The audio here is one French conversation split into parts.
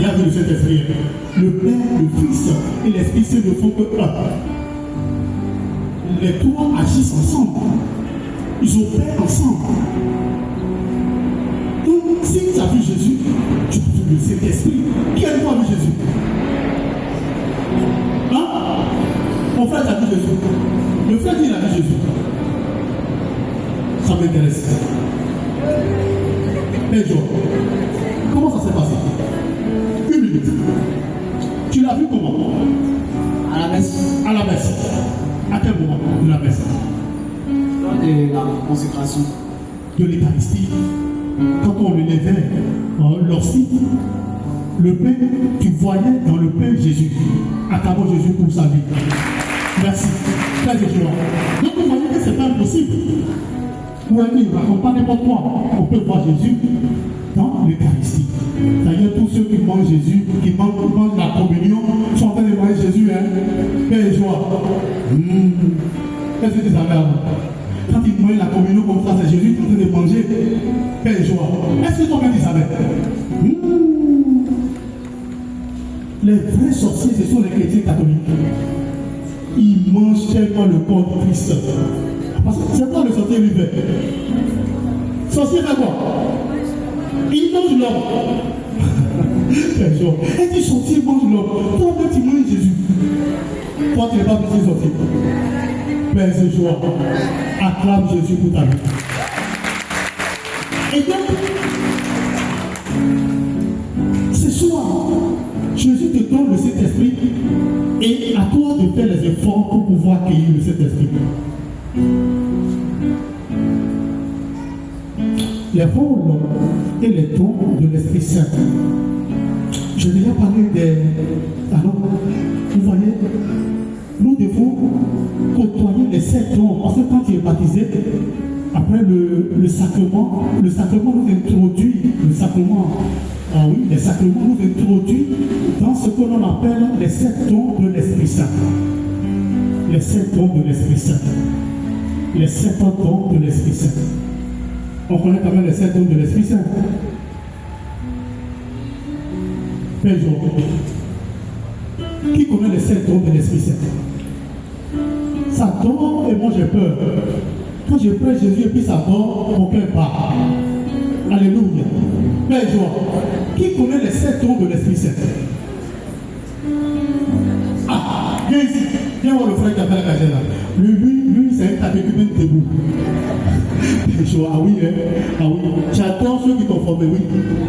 mariage de cet esprit. Le Père, le Fils et l'Esprit Saint ne font que un. Les trois agissent ensemble. Ils opèrent ensemble. Donc, si tu as vu Jésus, tu as vu le Saint-Esprit. Qui a vu Jésus? Hein? Mon frère a vu Jésus. Le frère dit il a vu Jésus. Ça m'intéresse. Père Jean, comment ça s'est passé? Une minute. Tu l'as vu comment? À la messe. À la messe. À quel moment de la messe? Lors de la consécration. De l'Eucharistie. Quand on le levait l'orcie, le pain, tu voyais dans le pain Jésus. Acclamons Jésus pour sa vie. Merci. Très bien. Donc vous voyez que ce n'est pas impossible. Pour un livre, raconte pas n'importe quoi. On peut voir Jésus dans l'Eucharistie. D'ailleurs, tous ceux qui mangent Jésus, qui mangent la communion, sont en train de manger Jésus, hein. Paix et joie. Qu'est-ce que tu savais avant? Quand ils mangent la communion comme ça, c'est Jésus qui est en train de manger. Paix et joie. Est-ce que toi-même tu savais? Les vrais sorciers, ce sont les chrétiens catholiques. Ils mangent tellement le corps de Christ. Parce que c'est quoi le sorcier lui fait? Sorcier fait quoi? Il mange l'homme. Et du sorcier mange l'homme. Toi-même tu manges Jésus. Toi tu n'es pas petit sorcier. Père et joie. Acclame Jésus pour ta vie. Et donc, ce soir, Jésus te donne le Saint-Esprit et à toi de faire les efforts pour pouvoir accueillir le Saint-Esprit. Les rôles et les dons de l'Esprit Saint. J'ai déjà parlé des... Alors, vous voyez, nous devons côtoyer les 7 dons. Parce que quand tu es baptisé, après le sacrement nous introduit, le sacrement, les sacrements nous introduisent dans ce que l'on appelle les 7 dons de l'Esprit Saint. Les 7 dons de l'Esprit Saint. Les 7 dons de l'Esprit Saint. On connaît quand même les 7 dons de l'Esprit Saint. Père Jean, qui connaît les 7 dons de l'Esprit Saint? Ça dort et moi j'ai peur. Quand je prie Jésus et puis ça dort, mon cœur part. Alléluia. Père Jean, qui connaît les 7 dons de l'Esprit Saint? Ah, viens ici. Viens voir le frère qui a fait la cachette là. Lui c'est un catéchumen debout. Ah oui, hein? Ah oui. J'adore ceux qui t'ont formé, oui.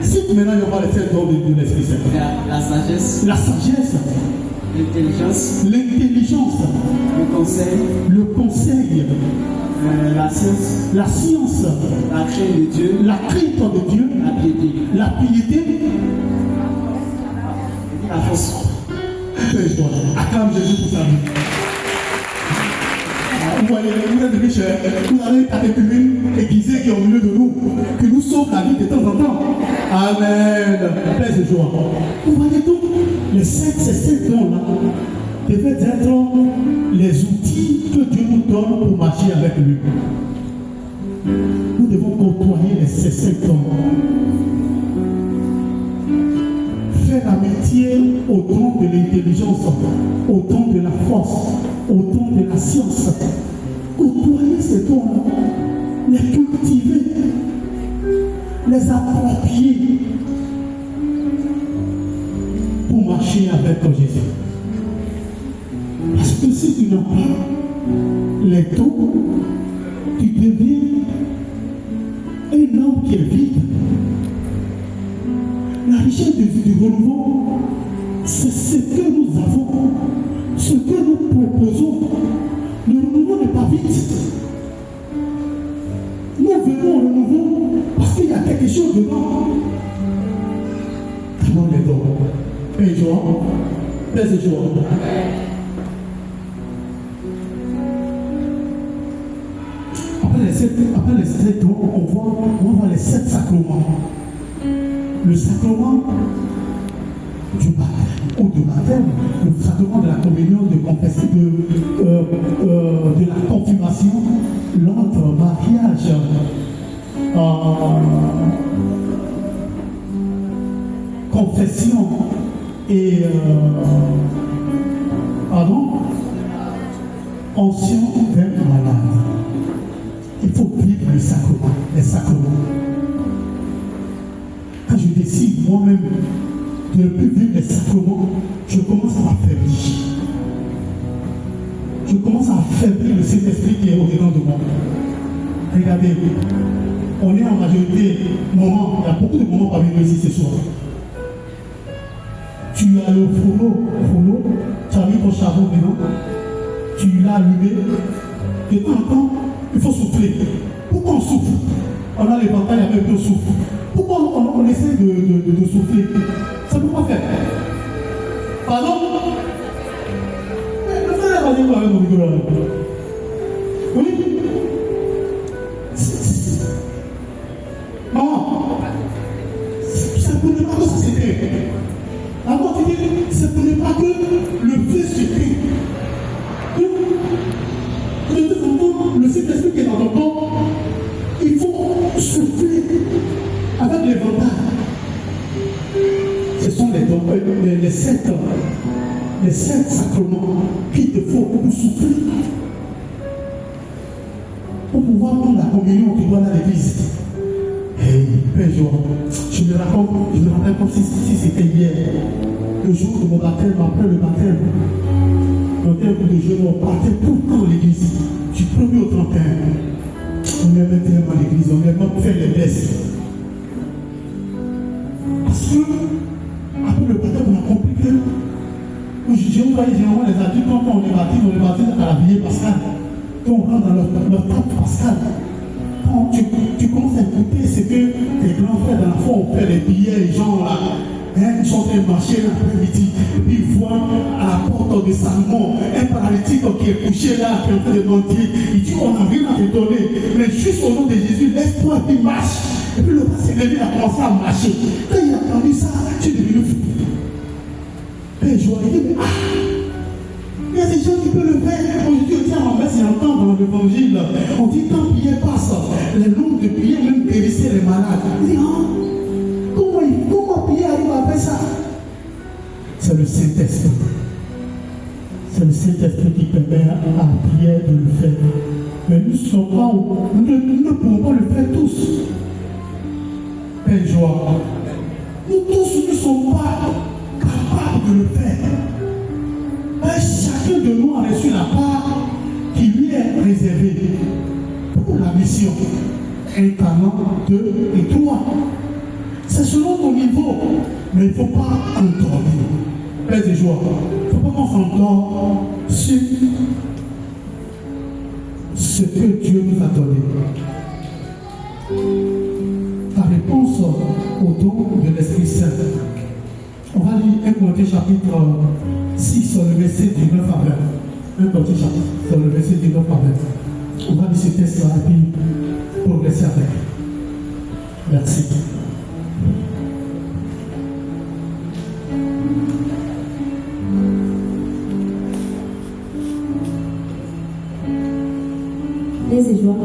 Si maintenant il y aura les 7 dons de l'Esprit Saint. La sagesse. La sagesse. L'intelligence. L'intelligence. Le conseil. La science. La science. La crainte de Dieu. La crainte de Dieu. La piété. La piété. La force. Acclame Jésus pour sa vie. Vous voyez, vous êtes riches, vous avez des catéchumènes aiguisés qui sont au milieu de nous, qui nous sauvent la vie de temps en temps. Amen. Paix et joie. Vous voyez donc, ces 7 dons-là devaient être les outils que Dieu nous donne pour marcher avec lui. Nous devons côtoyer ces 7 dons. Faire amitié au don de l'intelligence, au don de la force, au don de la science. Côtoyer ces dons-là, les cultiver, les approprier pour marcher avec Jésus. Parce que si tu n'as pas les dons, tu deviens un homme qui est vide. La richesse du renouveau, c'est ce que nous avons, ce que nous proposons. Le renouveau n'est pas vite. Nous venons au renouveau parce qu'il y a quelque chose dedans. Comment les dons? Paix et joie. Paix et joie. Après les 7 dons, on voit les 7 sacrements. Le sacrement du baptême ou de baptême, le sacrement de la communion, de la confirmation, l'autre mariage, confession et onction vers le malade. Il faut vivre le sacrement, les sacrements. Quand je décide moi-même de ne plus vivre les sacrements, je commence à m'affaiblir. Je commence à affaiblir le Saint-Esprit qui est au-dedans de moi. Regardez, on est en majorité moment, il y a beaucoup de moments parmi nous ici ce soir. Tu as le fourneau, tu as mis ton charbon dedans, tu l'as allumé, de temps en temps, il faut souffler. Pourquoi on souffle? On a l'éventail avec deux souffles. Pourquoi on essaie de souffler? Ça ne peut pas faire. Pardon? Le frère va dire quoi avec mon micro là? Oui? Maman, ça ne peut pas que ça s'éteint. D'abord, tu dis, ça ne peut pas que le feu s'éteint. De temps en temps, le Saint-Esprit qui est dans ton corps, il faut souffler avec l'éventail. Ce sont les sept sacrements qu'il te faut pour souffler. Pour pouvoir prendre la communion, tu dois aller à l'église. Hey, Père Joël, je me rappelle comme si c'était hier. Le jour de mon baptême, après le baptême, dans un coup de jeûne, on partait tout le temps à l'église. Du 1er au 31. On aimait tellement l'église, on aimait faire les messes. Parce que, après le baptême, on a compris que je voyais généralement les adultes, quand on est baptisé à la veillée pascale. Quand on rentre dans leur temps pascal, quand tu commences à écouter ce que tes grands frères dans la foi ont fait, les billets, les gens là, ils sont en train de marcher l'après-midi, et puis ils voient à la porte de Salomon un paralytique qui est couché là, qui est en train de mentir. Il dit, on n'a rien à te donner, mais juste au nom de Jésus, laisse-toi et puis marche. Et puis le roi s'est levé, il a commencé à marcher. Quand il a entendu ça, tu es devenu fou. Et je lui ai dit, mais il y a des gens qui peuvent le faire. Aujourd'hui, on dit en messe, il y a longtemps dans l'évangile, on dit quand prière passe, les nombres de prières même guérissaient les malades. Il dit, comment prière arrive après ça? C'est le Saint-Esprit. C'est le Saint-Esprit qui permet à la prière de le faire. Mais nous ne pouvons pas le faire tous. Père Joël, nous tous ne sommes pas capables de le faire. Mais chacun de nous a reçu la part qui lui est réservée pour la mission. Un talent, 2 et 3. C'est selon ton niveau, mais il ne faut pas endormir. Père de joie, il ne faut pas qu'on s'endort sur ce que Dieu nous a donné. La réponse au don de l'Esprit Saint. On va lire 1 Corinthiens chapitre 6 sur le verset 19 à 20. 1 Corinthiens chapitre sur le verset 19 à 20. On va lire ce texte-là et puis progresser avec. Merci. Et joie.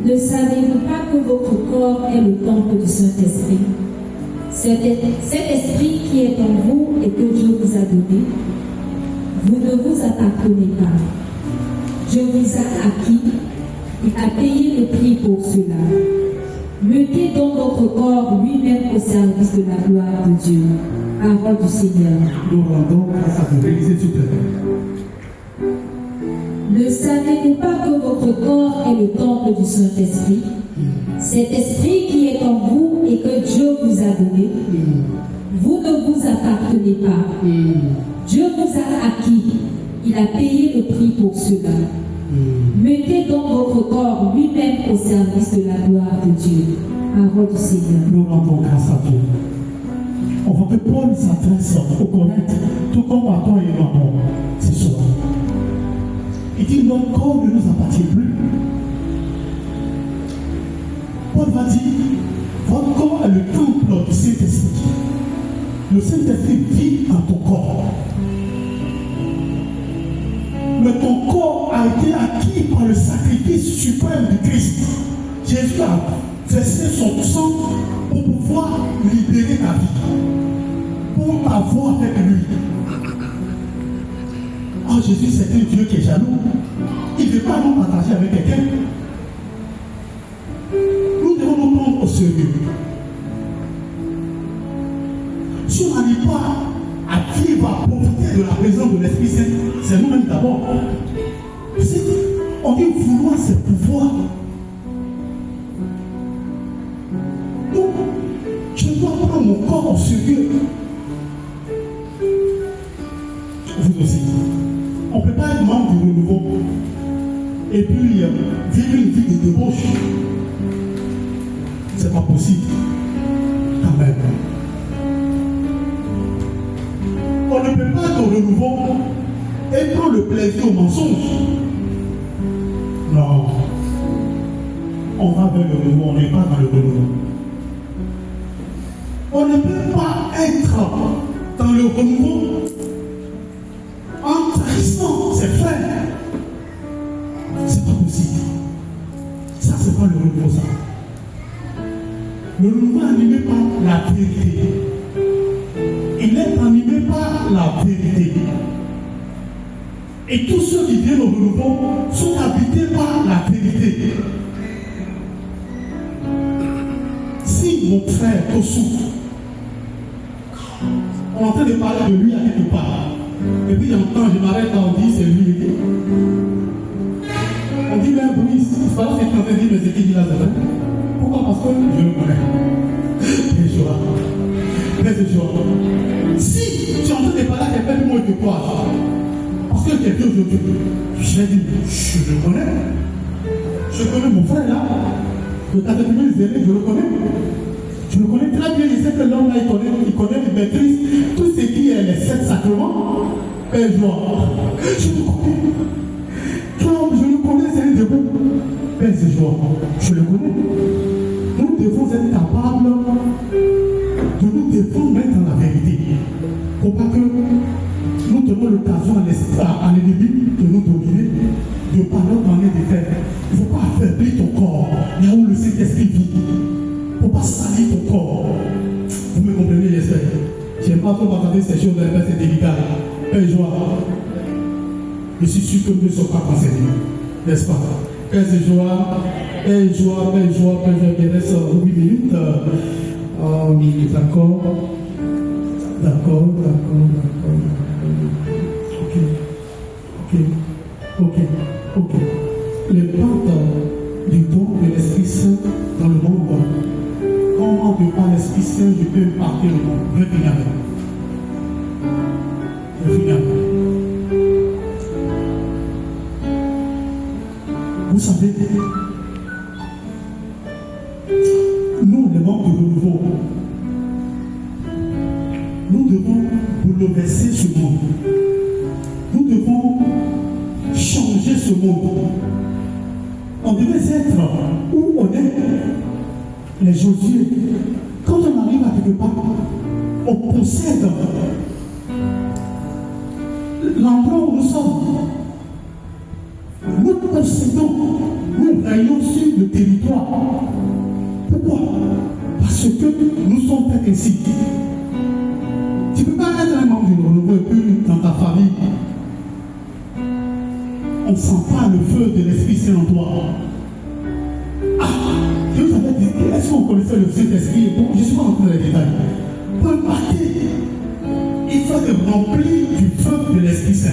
Ne savez-vous pas que votre corps est le temple du Saint-Esprit? Cet esprit qui est en vous et que Dieu vous a donné, vous ne vous appartenez pas. Dieu vous a acquis et a payé le prix pour cela. Mettez donc votre corps lui-même au service de la gloire de Dieu. Parole du Seigneur. Nous rendons grâce à vous. Réalisez tout à l'heure. Ne savez-vous pas que votre corps est le temple du Saint-Esprit? Cet esprit qui est en vous et que Dieu vous a donné, vous ne vous appartenez pas. Dieu vous a acquis. Il a payé le prix pour cela. Mettez donc votre corps lui-même au service de la gloire de Dieu. Parole du Seigneur. Nous rendons grâce à Dieu. On voit que Paul s'adresse aux Corinthiens, tout comme à toi et moi ce soir. Il dit notre corps ne nous appartient plus. Paul va dire votre corps est le temple du Saint-Esprit. Le Saint-Esprit vit dans ton corps. Mais ton corps a été acquis par le sacrifice suprême de Christ. Jésus a versé son sang pour pouvoir pour avoir avec lui. Oh, Jésus, c'est un Dieu qui est jaloux. Il ne veut pas nous partager avec quelqu'un. Nous devons nous prendre au sérieux. Si on n'arrive pas à vivre, à profiter de la présence de l'Esprit Saint, c'est nous-mêmes d'abord. On dit vouloir ses pouvoirs. Donc, je dois prendre mon corps au sérieux. Vous aussi. On ne peut pas être membre du renouveau et puis vivre une vie de débauche. C'est pas possible. Quand même. On ne peut pas être au renouveau et prendre le plaisir au mensonge. Non. On va vers le renouveau, on n'est pas dans le renouveau. On ne peut pas être dans le renouveau en trahissant ses frères. C'est pas possible. Ça, c'est pas le renouveau, ça. Le renouveau est animé par la vérité. Il est animé par la vérité. Et tous ceux qui viennent au renouveau sont habités par la vérité. Si mon frère Tosu, on est en train de parler de lui à quelque part, et puis j'entends, je m'arrête là, on dit c'est lui. On dit un bruit, c'est pas là que tu es en train de dire, mais c'est qui dit là, c'est vrai. Pourquoi? Parce que je le connais. Et joie. Très joie. Si tu es en train de parler à quelqu'un de moi de quoi? Parce que quelqu'un aujourd'hui, j'ai dit, je le connais. Je connais mon frère là. Le catégorie zélé, je le connais. Je le connais très bien. Je sais que l'homme là, il connaît, il maîtrise tout ce qui est les 7 sacrements. Père joie. Je le connais. Comme je le connais, c'est un debout. Père joie. Je le connais. Nous devons être capables de nous défendre dans la vérité. Pour pas que nous donnons l'occasion à l'ennemi de nous dominer, de par notre manière de faire. Il ne faut pas affaiblir ton corps là où le Saint-Esprit vit. Il ne faut pas salir ton corps. Vous me comprenez, j'espère. Je n'aime pas trop m'entendre ces choses, mais c'est délicat. Père joie. Je suis sûr que nous ne sommes pas concernés. N'est-ce pas? Père joie, Père joie, Père joie, Père joie, il reste 8 minutes. D'accord. D'accord. Ok. L'impact du don de l'Esprit Saint dans le monde. Comment de par l'Esprit Saint je peux impacter le monde? Je vais finir. Vous savez, nous, les membres du renouveau, nous devons bouleverser ce monde. Nous devons changer ce monde. On devait être où on est. Les Josué, quand on arrive à quelque part, on possède l'endroit où nous sommes. Nous possédons, nous régnons sur le territoire. Pourquoi? Parce que nous sommes faits ainsi. Tu ne peux pas être un membre du renouveau et puis dans ta famille, on ne sent pas le feu de l'Esprit Saint en toi. Ah, je vous avais dit, est-ce qu'on connaissait le Saint-Esprit? Bon, je ne suis pas entré dans les détails. Pour impacter, il faut être rempli du feu de l'Esprit Saint.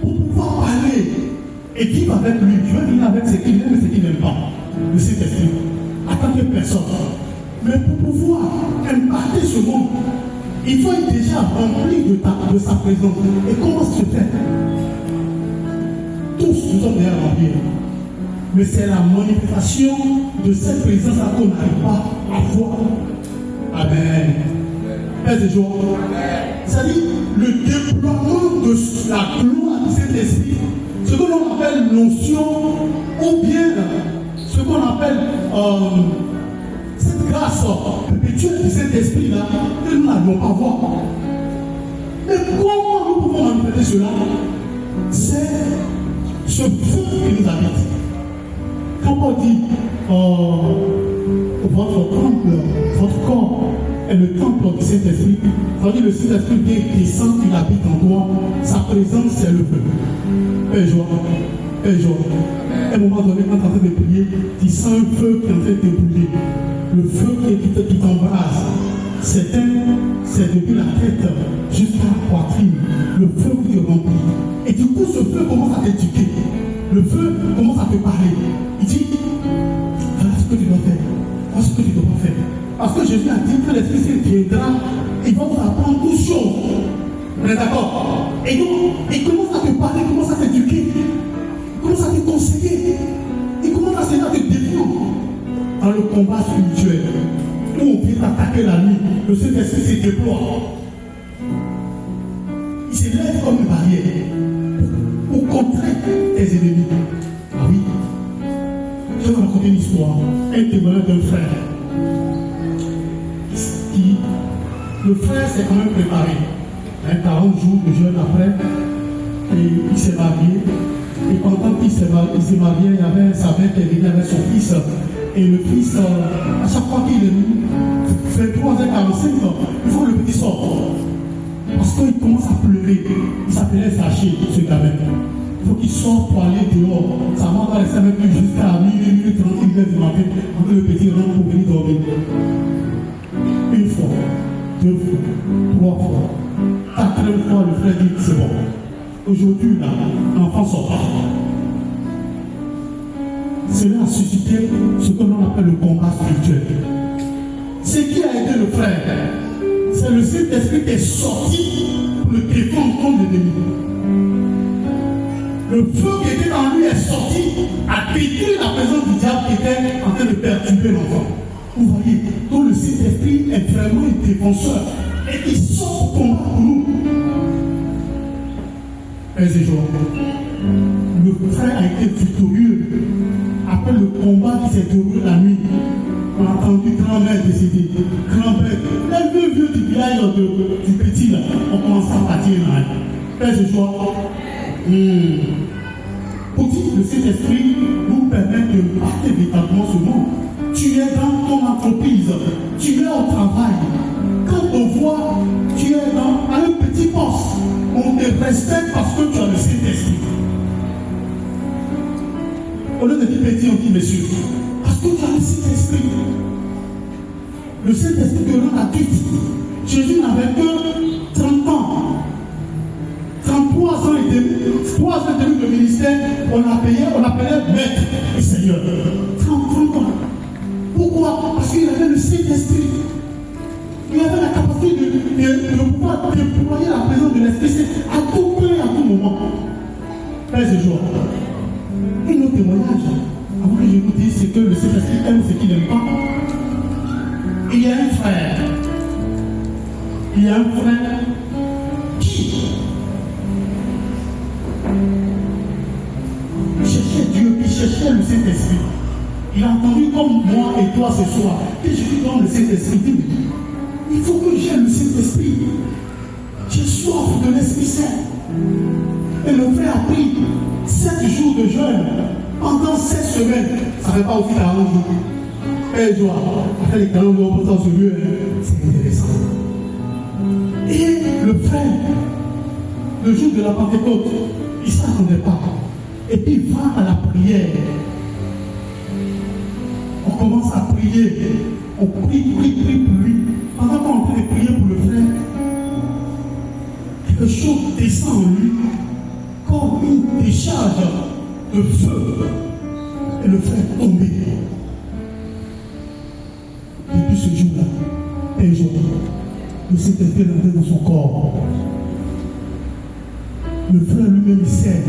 Pour pouvoir parler et vivre avec lui, je veux vivre avec ce qu'il aime et ce qu'il n'aime pas. Le Saint-Esprit, en tant que personne. Mais pour pouvoir impacter ce monde, il faut être déjà rempli de sa présence. Et comment se fait? Tous nous sommes déjà remplis. Mais c'est la manifestation de cette présence-là qu'on n'arrive pas à voir. Amen. Père de joie. C'est-à-dire le déploiement de la gloire de cet esprit, ce que l'on appelle notion, ou bien ce qu'on appelle cette grâce perpétuelle de cet esprit-là, que nous n'allons pas voir. Mais comment nous pouvons manifester cela? C'est ce feu qui nous habite. Quand on dit votre temple est le temple du Saint-Esprit. C'est-à-dire le Saint-Esprit vient, descend, il habite en toi. Sa présence, c'est le feu. Père joie. Père joie. À un moment donné, quand tu es en train de prier, tu sens un feu qui est en train de te brûler. Le feu qui t'embrase. C'est depuis la tête jusqu'à la poitrine. Le feu qui te remplit. Et du coup, ce feu commence à t'éduquer. Le feu commence à te parler. Il dit, voilà ce que tu dois faire. Voilà ce que tu dois faire. Parce que Jésus a dit que l'Esprit Saint viendra, il va vous apprendre toutes choses. Vous êtes d'accord? Et donc, il commence à te parler, il commence à t'éduquer, il commence à te conseiller, il commence à te défendre dans le combat spirituel. Où on vient t'attaquer la nuit, le Saint-Esprit se déploie. Il se lève comme une barrière pour contrer tes ennemis. Ah oui. Je vais vous raconter une histoire, un témoignage d'un frère. Le frère s'est quand même préparé. 40 jours de jeûne après, et il s'est marié. Et pendant qu'il s'est marié, il y avait sa mère qui est venue avec son fils. Et le fils, à chaque fois qu'il fait 3h45, il faut que le petit sorte. Parce qu'il commence à pleurer. Il s'appelait Zaché, ce gamin. Il faut qu'il sorte pour aller dehors. Sa maman va laisser avec lui jusqu'à minuit 30 du matin, pour que le petit rentre pour venir dormir. Une fois, 2 fois, 3 fois, 4e fois, le frère dit c'est bon. Aujourd'hui, là, l'enfant sort pas. Cela a suscité ce que l'on appelle le combat spirituel. Ce qui a aidé le frère, c'est le Saint-Esprit qui est sorti pour le défendre contre l'ennemi. Le feu qui était en lui est sorti, a détruit la présence du diable qui était en train de perturber l'enfant. Vous voyez, donc le Saint-Esprit est vraiment un défenseur et il sort pour combattre pour nous. Frères et joie, le frère a été victorieux. Après le combat qui s'est déroulé la nuit, on a entendu grand-mère décédée, grand-père, les deux vieux du village du petit là, on commence à partir là. Frères et joie, pour dire que le Saint-Esprit nous permet de partir véritablement ce monde. Tu es dans ton entreprise, tu es au travail. Quand on voit, tu es à un petit poste, on te respecte parce que tu as le Saint-Esprit. Au lieu de dire petit, on dit monsieur. Parce que tu as le Saint-Esprit. Le Saint-Esprit te rend adulte. Jésus n'avait que 30 ans. 33 ans et demi. 3 ans et demi de ministère, on l'appelait maître et Seigneur. 30 ans. Pourquoi? Parce qu'il avait le Saint-Esprit. Il avait la capacité de pouvoir déployer la présence de l'Esprit Saint à tout point et à tout moment. Frères et joie. Et nos témoignages, avant que je vous dise ce que le Saint-Esprit aime, ce qu'il n'aime pas, il y a un frère. Il y a un frère qui cherchait Dieu, qui cherchait le Saint-Esprit. Il a entendu comme moi et toi ce soir, que je lui donne le Saint-Esprit. Il faut que j'aime le Saint-Esprit. J'ai soif de l'Esprit Saint. Et le frère a pris 7 jours de jeûne pendant 7 semaines. Ça ne fait pas aussi 40 jours. Et joie. Après les 40 jours, on peut s'en souvenir. C'est intéressant. Et le frère, le jour de la Pentecôte, il ne s'attendait pas. Et puis il va à la prière. On commence à prier. On prie pour lui. Pendant qu'on est en train de prier pour le frère, quelque chose descend en lui comme une décharge de feu. Et le frère est tombé. Depuis ce jour-là, un jour, le Saint-Esprit est entré dans son corps. Le frère lui-même sait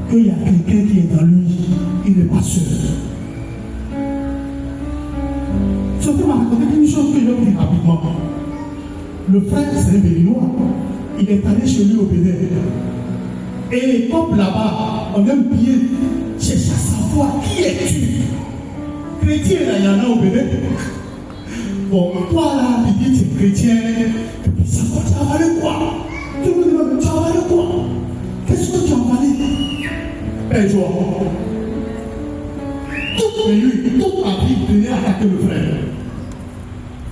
qu'il y a quelqu'un qui est dans lui. Il n'est pas seul. Je vais raconter une chose que je vais vous dire rapidement. Le frère, c'est un Béninois. Il est allé chez lui au Bénin. Et comme là-bas, on aime bien chercher à savoir qui es-tu. Chrétien, là, il y en a au Bénin. Bon, toi là, tu dis que tu es chrétien. Et puis ça va, tu as avalé quoi? Tu me demandes, tu as avalé quoi? Qu'est-ce que tu as avalé? Eh, joie. Toute la nuit, toute la vie venait attaquer le frère.